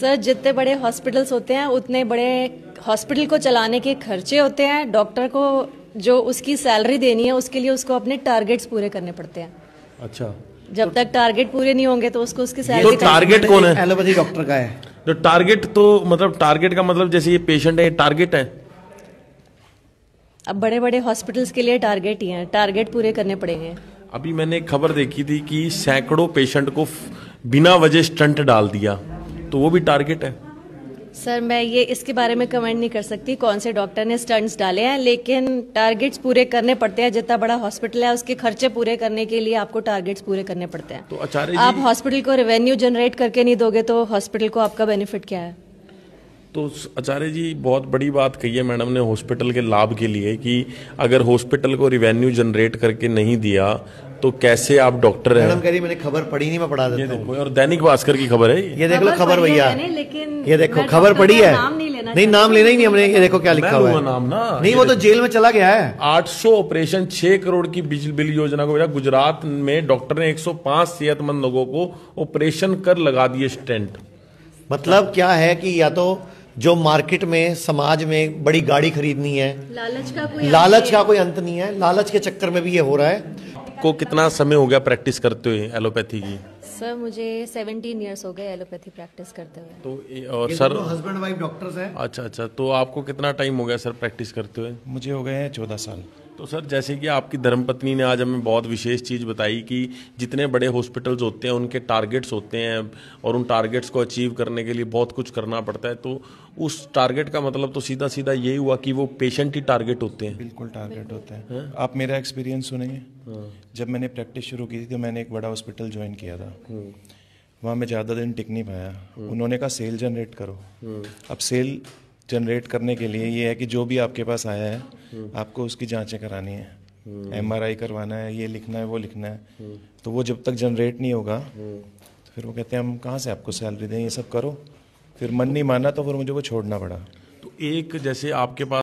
Sir जितने बड़े hospitals होते हैं उतने बड़े हॉस्पिटल को चलाने के खर्चे होते हैं। डॉक्टर को जो उसकी सैलरी देनी है उसके लिए उसको अपने टारगेट्स पूरे करने पड़ते हैं। अच्छा, जब तक टारगेट पूरे नहीं होंगे तो उसको उसकी सैलरी। तो टारगेट कौन है? एलोपैथी डॉक्टर का है। तो टारगेट तो मतलब टारगेट का मतलब जैसे ये पेशेंट है, ये टारगेट है। अब बड़े बड़े हॉस्पिटल्स के लिए टारगेट ही हैं, टारगेट पूरे करने पड़ेंगे। अभी मैंने एक खबर देखी थी कि सैकड़ों पेशेंट को बिना वजह स्टंट डाल दिया, तो वो भी टारगेट है। सर मैं ये इसके बारे में कमेंट नहीं कर सकती कौन से डॉक्टर ने स्टंट्स डाले हैं, लेकिन टारगेट्स पूरे करने पड़ते हैं। जितना बड़ा हॉस्पिटल है उसके खर्चे पूरे करने के लिए आपको टारगेट्स पूरे करने पड़ते हैं। तो आचार्य आप जी, हॉस्पिटल को रेवेन्यू जनरेट करके नहीं दोगे तो हॉस्पिटल को आपका बेनिफिट क्या है? तो आचार्य जी बहुत बड़ी बात कही है मैडम ने हॉस्पिटल के लाभ के लिए कि अगर हॉस्पिटल को रिवेन्यू जनरेट करके नहीं दिया तो कैसे आप डॉक्टर हैं। मैडम कह रही मैंने खबर पढ़ी नहीं, मैं पढ़ा ये देता हूँ। देखो, और दैनिक भास्कर की खबर है ये देख लो खबर भैया, लेकिन ये देखो खबर पढ़ी है। नहीं नाम लेना ही नहीं हमने, ये देखो क्या लिखा हुआ है। नाम ना नहीं, वो तो जेल में चला गया है। 800 ऑपरेशन 6 करोड़ की बिजली बिल योजना को भेजा। गुजरात में डॉक्टर ने 105 सेहतमंद लोगों को ऑपरेशन कर लगा दिए स्टेंट। मतलब क्या है कि या तो जो मार्केट में समाज में बड़ी गाड़ी खरीदनी है, लालच का कोई अंत नहीं है, लालच के चक्कर में भी ये हो रहा है। को कितना समय हो गया प्रैक्टिस करते हुए एलोपैथी की? सर मुझे 17 इयर्स हो गए एलोपैथी प्रैक्टिस करते हुए। तो और सर हस्बैंड वाइफ डॉक्टर्स हैं। अच्छा, तो आपको कितना टाइम हो गया सर प्रैक्टिस करते हुए? मुझे हो गए हैं 14 साल। तो सर जैसे कि आपकी धर्मपत्नी ने आज हमें बहुत विशेष चीज़ बताई कि जितने बड़े हॉस्पिटल्स होते हैं उनके टारगेट्स होते हैं और उन टारगेट्स को अचीव करने के लिए बहुत कुछ करना पड़ता है। तो उस टारगेट का मतलब तो सीधा सीधा यही हुआ कि वो पेशेंट ही टारगेट होते हैं। बिल्कुल टारगेट होते हैं। आप मेरा एक्सपीरियंस सुनेंगे। जब मैंने प्रैक्टिस शुरू की थी तो मैंने एक बड़ा हॉस्पिटल ज्वाइन किया था। वहाँ मैं ज़्यादा दिन टिक नहीं पाया। उन्होंने कहा सेल जनरेट करो। अब सेल जनरेट करने के लिए ये है कि जो भी आपके पास आया है आपको उसकी जांचें करानी है, MRI करवाना है, ये लिखना है, वो लिखना है। तो वो जब तक जनरेट नहीं होगा तो फिर वो कहते हैं हम कहाँ से आपको सैलरी दें, ये सब करो। फिर मन नहीं माना तो फिर मुझे वो छोड़ना पड़ा। तो एक जैसे आपके पास